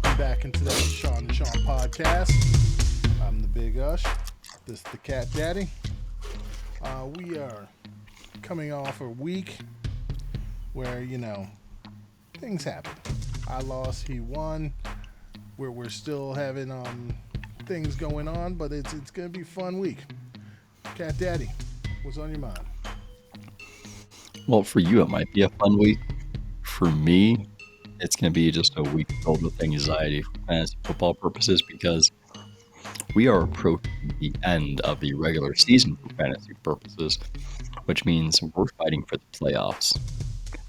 Welcome back into the Sean and Sean podcast. I'm the Big Ush. This is the Cat Daddy. We are coming off a week where, things happen. I lost, he won. We're still having things going on, but it's going to be a fun week. Cat Daddy, what's on your mind? Well, for you, it might be a fun week. For me, it's going to be just a week filled with anxiety for fantasy football purposes because we are approaching the end of the regular season for fantasy purposes, which means we're fighting for the playoffs.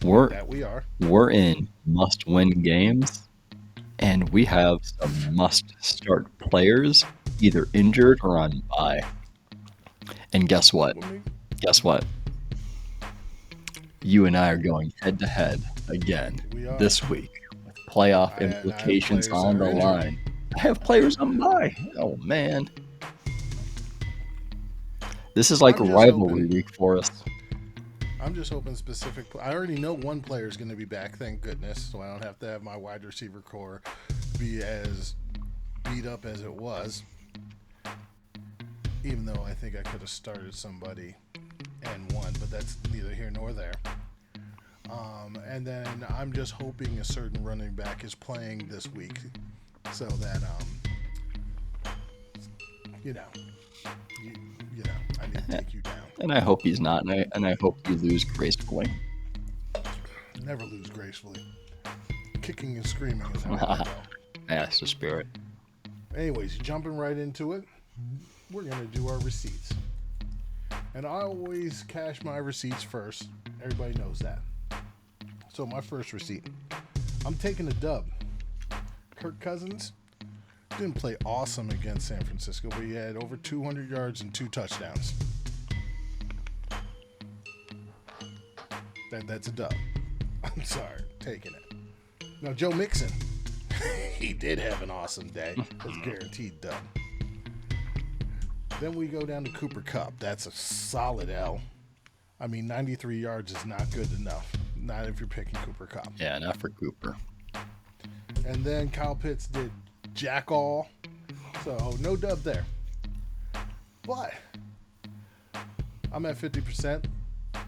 We're in must-win games, and we have some must-start players either injured or on bye. And guess what? You and I are going head-to-head again this week with playoff implications on the line. I have players on bye. Oh, man. This is like a rivalry week for us. I'm just hoping I already know one player is going to be back, thank goodness, so I don't have to have my wide receiver core be as beat up as it was. Even though I think I could have started somebody and won, but that's neither here nor there. And then I'm just hoping a certain running back is playing this week so that, I need to take you down. And I hope he's not, and I hope you lose gracefully. Never lose gracefully. Kicking and screaming is how I go. That's the spirit. Anyways, jumping right into it, we're going to do our receipts. And I always cash my receipts first. Everybody knows that. So my first receipt, I'm taking a dub. Kirk Cousins didn't play awesome against San Francisco, but he had over 200 yards and 2 touchdowns. That's a dub. I'm sorry, taking it. Now, Joe Mixon, he did have an awesome day. That's guaranteed dub. Then we go down to Cooper Kupp. That's a solid L. I mean, 93 yards is not good enough. Not if you're picking Cooper Kupp. Yeah, not for Cooper. And then Kyle Pitts did jack all. So, no dub there. But I'm at 50%.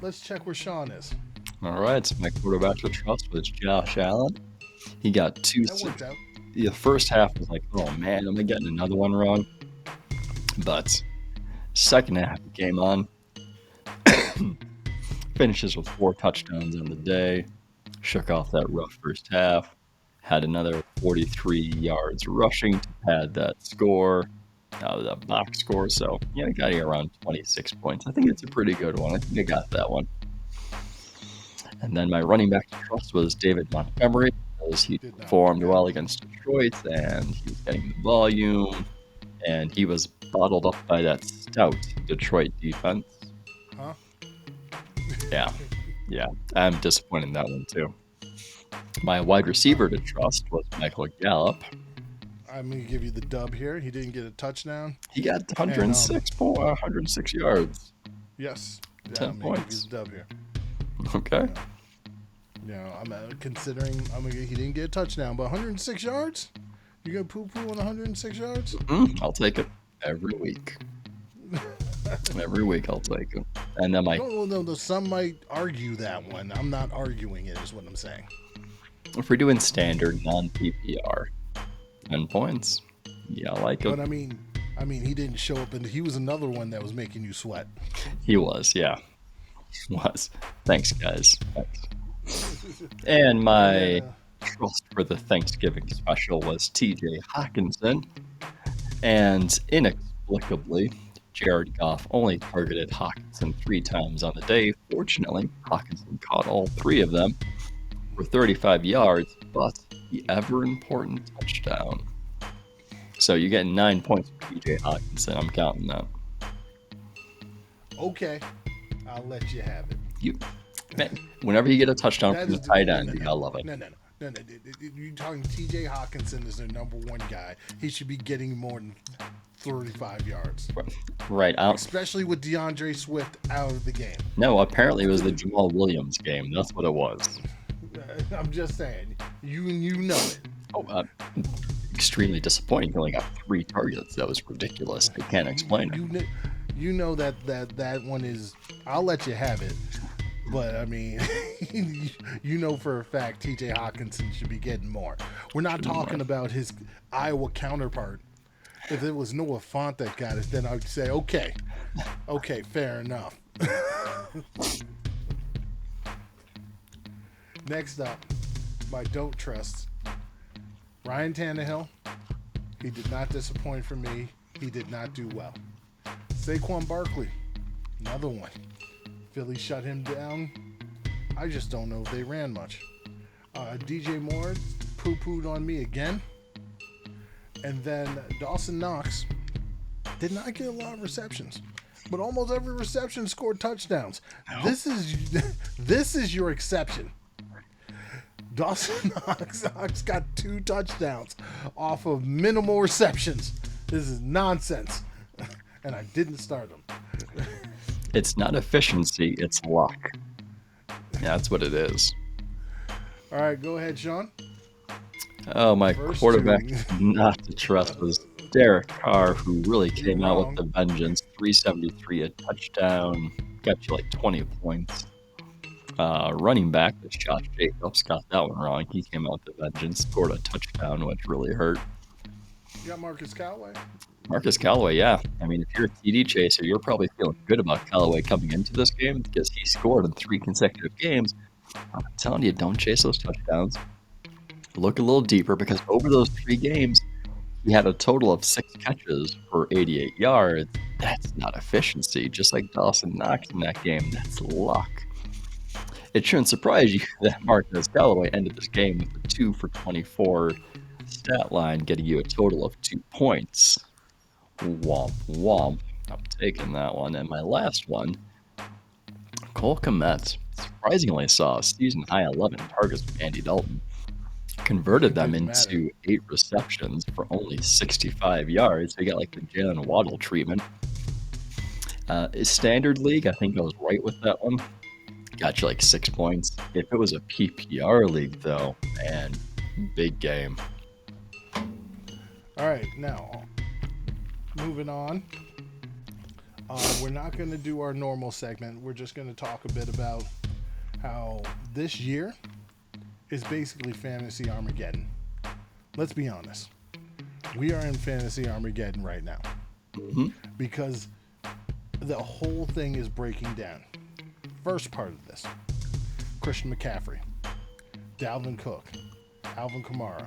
Let's check where Sean is. All right, so my quarterback to trust was Josh Allen. He got 2. That worked out. The first half was like, oh man, am I getting another one wrong? But second half came on. Finishes with 4 touchdowns on the day. Shook off that rough first half. Had another 43 yards rushing to pad that score. The box score. So, I got here around 26 points. I think it's a pretty good one. I think I got that one. And then my running back to trust was David Montgomery, because he performed well against Detroit, and he was getting the volume, and he was bottled up by that stout Detroit defense. Huh? Yeah, I'm disappointed in that one too. My wide receiver to trust was Michael Gallup. I'm going to give you the dub here. He didn't get a touchdown. He got 106 yards. Yes. 10 points. Give you the dub here. Okay. I'm considering he didn't get a touchdown, but 106 yards? You going to poo-poo on 106 yards? I'll take it every week. Every week I'll take it. And then No, some might argue that one. I'm not arguing it, is what I'm saying. If we're doing standard non-PPR, 10 points. Yeah, I like it. But I mean, he didn't show up, and he was another one that was making you sweat. He was, yeah. He was. Thanks, guys. Thanks. And my trust for the Thanksgiving special was TJ Hawkinson. And inexplicably, Jared Goff only targeted Hawkinson 3 times on the day. Fortunately, Hawkinson caught all 3 of them for 35 yards, but the ever-important touchdown. So you get 9 points for TJ Hawkinson. I'm counting that. Okay. I'll let you have it. Man, whenever you get a touchdown from the tight end, you gotta love it. No. You're talking T.J. Hawkinson is their number 1 guy. He should be getting more than 35 yards. Right. Especially with DeAndre Swift out of the game. No, apparently it was the Jamal Williams game. That's what it was. I'm just saying. You know it. Oh, extremely disappointing. He only got 3 targets. That was ridiculous. I can't explain it. You know that one is. I'll let you have it, but I mean, you know for a fact T.J. Hawkinson should be getting more. We're not talking about his Iowa counterpart. If it was Noah Font that got it, then I'd say okay, fair enough. Next up, my don't trust, Ryan Tannehill. He did not disappoint for me. He did not do well. Saquon Barkley, another one. Philly shut him down. I just don't know if they ran much. DJ Moore poo-pooed on me again. And then Dawson Knox did not get a lot of receptions, but almost every reception scored touchdowns. No. This is your exception. Dawson Knox got 2 touchdowns off of minimal receptions. This is nonsense. And I didn't start him. It's not efficiency, it's luck. Yeah, that's what it is. All right, go ahead, Sean. Oh, my quarterback not to trust was Derek Carr, who really came out with the vengeance. 373, a touchdown, got you like 20 points. Running back, Josh Jacobs, got that one wrong. He came out with the vengeance, scored a touchdown, which really hurt. You got Marcus Callaway? Marcus Callaway, yeah. I mean, if you're a TD chaser, you're probably feeling good about Callaway coming into this game because he scored in 3 consecutive games. I'm telling you, don't chase those touchdowns. Look a little deeper because over those 3 games, he had a total of 6 catches for 88 yards. That's not efficiency. Just like Dawson Knox in that game, that's luck. It shouldn't surprise you that Marcus Callaway ended this game with a 2 for 24 stat line, getting you a total of 2 points. Womp womp. I'm taking that one. And my last one, Cole Kmet, surprisingly saw a season high 11 targets from Andy Dalton. Converted them into 8 receptions for only 65 yards. So he got like the Jalen Waddle treatment. Standard league, I think I was right with that one. Got you like 6 points. If it was a PPR league, though, man, big game. All right, now moving on. We're not going to do our normal segment. We're just going to talk a bit about how this year is basically Fantasy Armageddon. Let's be honest. We are in Fantasy Armageddon right now. Mm-hmm. Because the whole thing is breaking down. First part of this, Christian McCaffrey, Dalvin Cook, Alvin Kamara,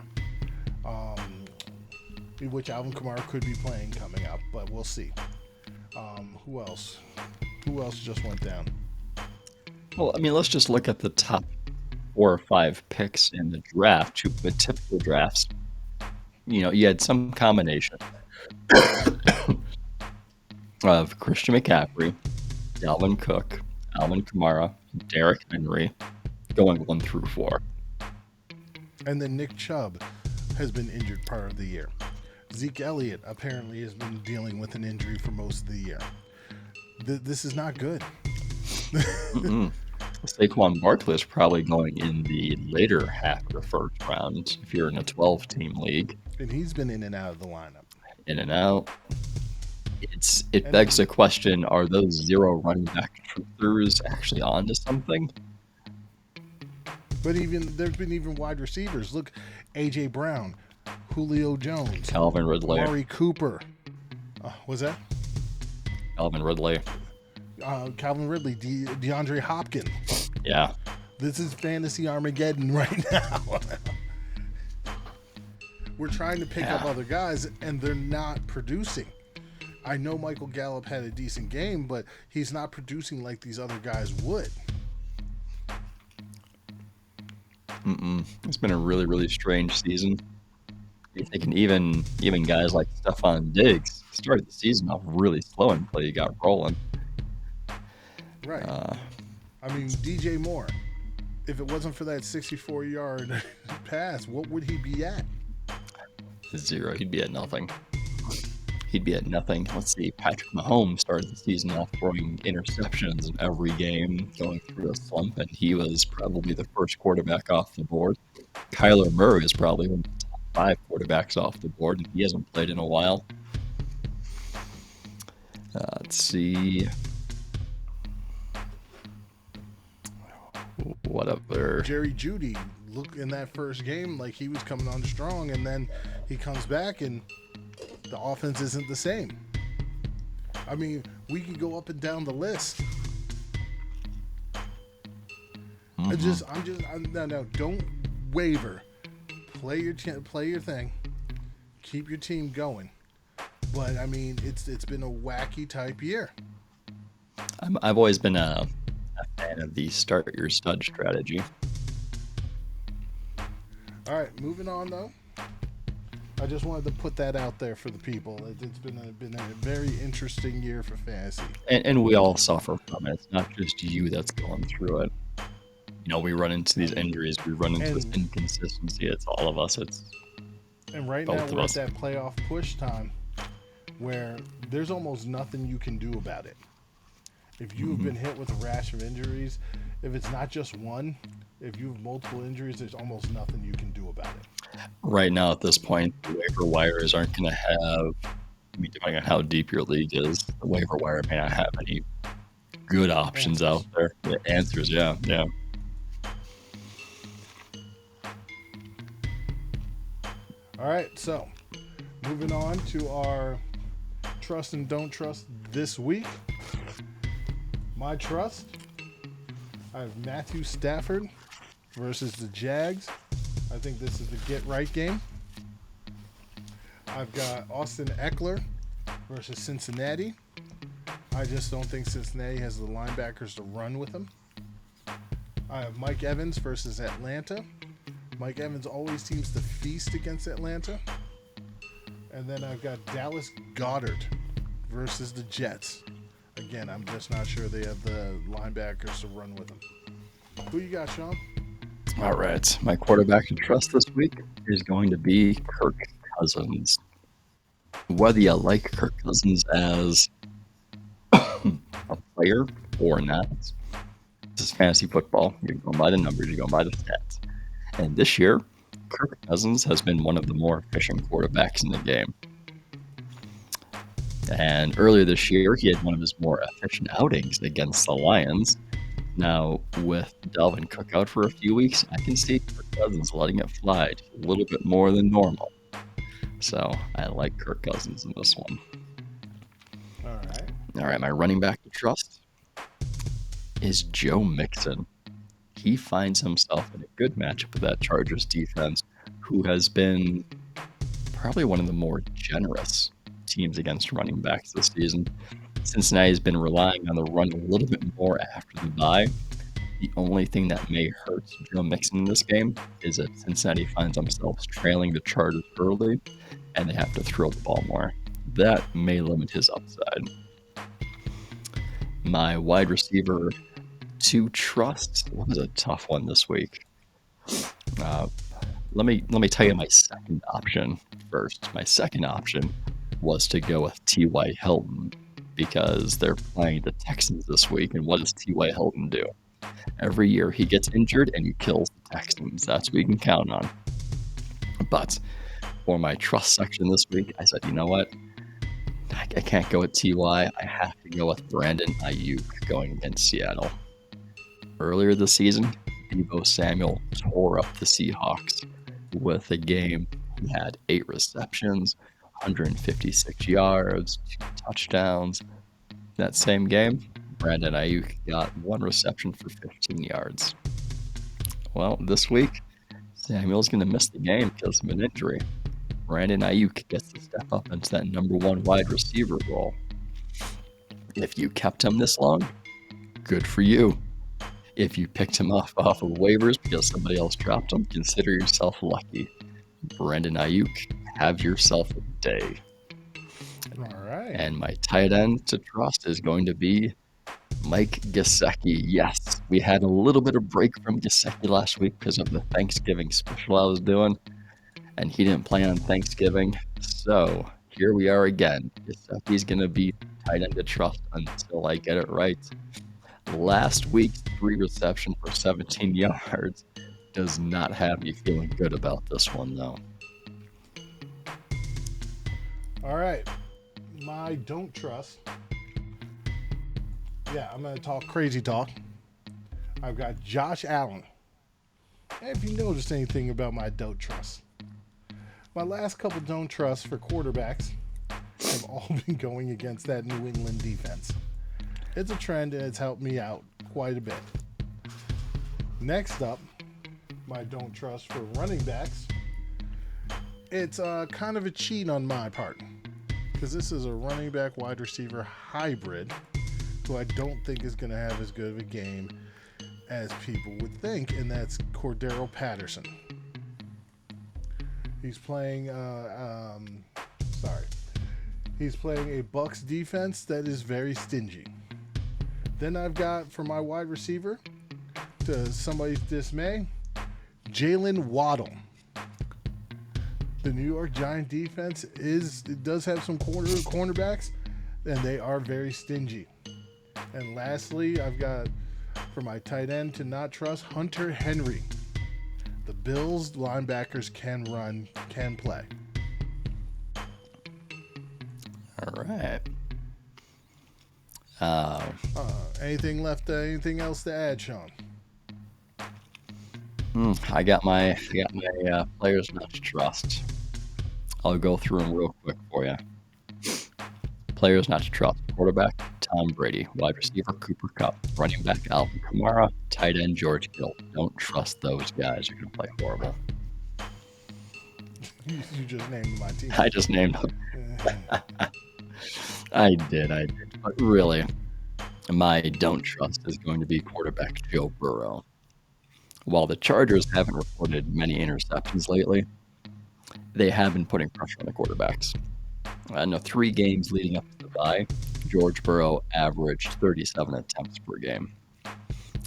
which Alvin Kamara could be playing coming up, but we'll see. Who else? Who else just went down? Well, I mean, let's just look at the top 4 or 5 picks in the draft. With typical drafts, you know, you had some combination of Christian McCaffrey, Dalvin Cook, Alvin Kamara, Derrick Henry, going 1 through 4. And then Nick Chubb has been injured part of the year. Zeke Elliott apparently has been dealing with an injury for most of the year. This is not good. Saquon Barkley is probably going in the later half of the first round if you're in a 12-team league. And he's been in and out of the lineup. In and out. It begs the question, are those 0 running back truthers actually on to something? But there's been even wide receivers. Look, A.J. Brown, Julio Jones, Calvin Ridley. Amari Cooper. Was that? Calvin Ridley. Calvin Ridley, DeAndre Hopkins. Yeah. This is Fantasy Armageddon right now. We're trying to pick up other guys, and they're not producing. I know Michael Gallup had a decent game, but he's not producing like these other guys would. It's been a really, really strange season. You're thinking even guys like Stephon Diggs started the season off really slow until he got rolling. Right. I mean, DJ Moore, if it wasn't for that 64-yard pass, what would he be at? 0. He'd be at nothing. Let's see. Patrick Mahomes started the season off throwing interceptions in every game, going through a slump, and he was probably the first quarterback off the board. Kyler Murray is probably one of the top 5 quarterbacks off the board, and he hasn't played in a while. Let's see. What other? Jerry Jeudy, look in that first game like he was coming on strong, and then he comes back and the offense isn't the same. I mean, we could go up and down the list. No, don't waver. Play your thing. Keep your team going. But I mean, it's been a wacky type year. I've always been a fan of the start your stud strategy. All right, moving on though. I just wanted to put that out there for the people. It's been a very interesting year for fantasy, and we all suffer from it. It's not just you that's going through it. You know, we run into these injuries, we run into this inconsistency. It's all of us. And right now we're at that playoff push time where there's almost nothing you can do about it. If you've been hit with a rash of injuries, if it's not just one, if you have multiple injuries, there's almost nothing you can do about it. Right now, at this point, the waiver wires aren't going to have, depending on how deep your league is, the waiver wire may not have any good options out there. The answers, yeah. All right, so moving on to our trust and don't trust this week. My trust, I have Matthew Stafford versus the Jags. I think this is the get-right game. I've got Austin Eckler versus Cincinnati. I just don't think Cincinnati has the linebackers to run with them. I have Mike Evans versus Atlanta. Mike Evans always seems to feast against Atlanta. And then I've got Dallas Goedert versus the Jets. Again, I'm just not sure they have the linebackers to run with them. Who you got, Sean? All right. My quarterback to trust this week is going to be Kirk Cousins. Whether you like Kirk Cousins as a player or not, this is fantasy football. You're going by the numbers, you're going by the stats. And this year, Kirk Cousins has been one of the more efficient quarterbacks in the game. And earlier this year, he had one of his more efficient outings against the Lions. Now, with Dalvin Cook out for a few weeks, I can see Kirk Cousins letting it fly a little bit more than normal. So, I like Kirk Cousins in this one. All right, my running back to trust is Joe Mixon. He finds himself in a good matchup with that Chargers defense, who has been probably one of the more generous teams against running backs this season. Cincinnati has been relying on the run a little bit more after the bye. The only thing that may hurt Joe Mixon in this game is if Cincinnati finds themselves trailing the Chargers early and they have to throw the ball more. That may limit his upside. My wide receiver to trust was a tough one this week. Let me tell you my second option first. My second option was to go with T.Y. Hilton because they're playing the Texans this week, and what does T.Y. Hilton do? Every year he gets injured and he kills the Texans. That's what we can count on. But for my trust section this week, I said, you know what? I can't go with T.Y. I have to go with Brandon Ayuk going against Seattle. Earlier this season, Deebo Samuel tore up the Seahawks with a game. He had 8 receptions, 156 yards, 2 touchdowns. That same game, Brandon Ayuk got 1 reception for 15 yards. Well, this week, Samuel's going to miss the game because of an injury. Brandon Ayuk gets to step up into that number 1 wide receiver role. If you kept him this long, good for you. If you picked him off of waivers because somebody else dropped him, consider yourself lucky. Brandon Ayuk, have yourself a day. All right. And my tight end to trust is going to be Mike Gesicki. Yes, we had a little bit of break from Gesicki last week because of the Thanksgiving special I was doing, and he didn't play on Thanksgiving. So here we are again. Gesicki's going to be tight end to trust until I get it right. Last week's 3 reception for 17 yards does not have me feeling good about this one, though. All right. My don't trust. Yeah, I'm going to talk crazy talk. I've got Josh Allen. And if you noticed anything about my don't trust, my last couple don't trust for quarterbacks have all been going against that New England defense. It's a trend and it's helped me out quite a bit. Next up, my don't trust for running backs. It's kind of a cheat on my part because this is a running back wide receiver hybrid who I don't think is going to have as good of a game as people would think, and that's Cordero Patterson. He's playing He's playing a Bucs defense that is very stingy. Then I've got, for my wide receiver, to somebody's dismay, Jalen Waddle. The New York Giant defense does have some cornerbacks, and they are very stingy. And lastly, I've got, for my tight end to not trust, Hunter Henry. The Bills linebackers can run, can play. All right. Anything else to add, Sean? I got my players not to trust. I'll go through them real quick for you. Players not to trust: quarterback Tom Brady, wide receiver Cooper Kupp, running back Alvin Kamara, tight end George Kittle. Don't trust those guys; they're gonna play horrible. You just named my team. I just named them. I did. But really, my don't trust is going to be quarterback Joe Burrow. While the Chargers haven't reported many interceptions lately, they have been putting pressure on the quarterbacks. In the 3 games leading up to the bye, George Burrow averaged 37 attempts per game.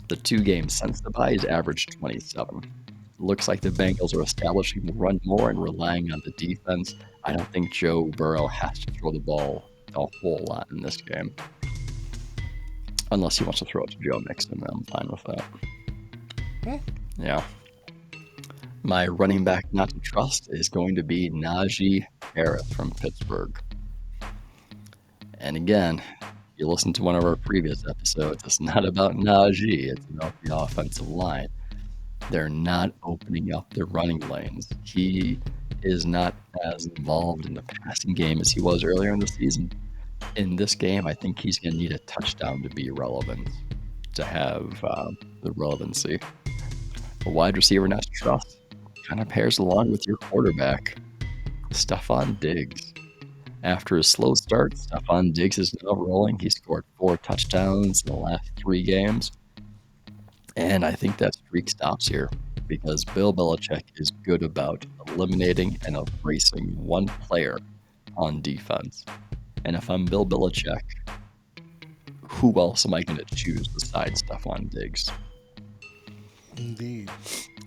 The 2 games since the bye, he's averaged 27. Looks like the Bengals are establishing the run more and relying on the defense. I don't think Joe Burrow has to throw the ball a whole lot in this game. Unless he wants to throw it to Joe Mixon, then I'm fine with that. Yeah. My running back not to trust is going to be Najee Harris from Pittsburgh. And again, you listen to one of our previous episodes, it's not about Najee, it's about the offensive line. They're not opening up their running lanes. He is not as involved in the passing game as he was earlier in the season. In this game, I think he's going to need a touchdown to be relevant, to have the relevancy. A wide receiver not to trust kind of pairs along with your quarterback, Stephon Diggs. After a slow start, Stephon Diggs is now rolling. He scored 4 touchdowns in the last 3 games. And I think that streak stops here because Bill Belichick is good about eliminating and erasing one player on defense. And if I'm Bill Belichick, who else am I going to choose besides Stephon Diggs? Indeed.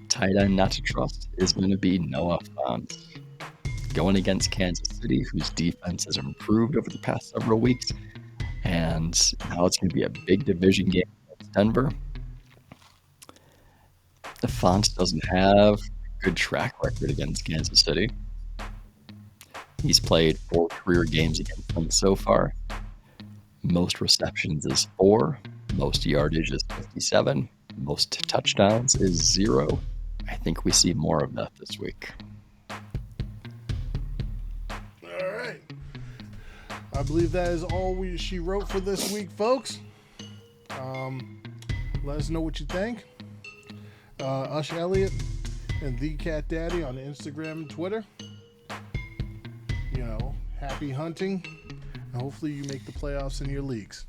Tight end not to trust is going to be Noah Fant. Going against Kansas City, whose defense has improved over the past several weeks. And now it's going to be a big division game against Denver. The Fant doesn't have a good track record against Kansas City. He's played 4 career games against them so far. Most receptions is 4. Most yardage is 57. Most touchdowns is 0. I think we see more of that this week. All right. I believe that is all she wrote for this week, folks. Let us know what you think. Ush Elliott and The Cat Daddy on Instagram and Twitter. Happy hunting. And hopefully you make the playoffs in your leagues.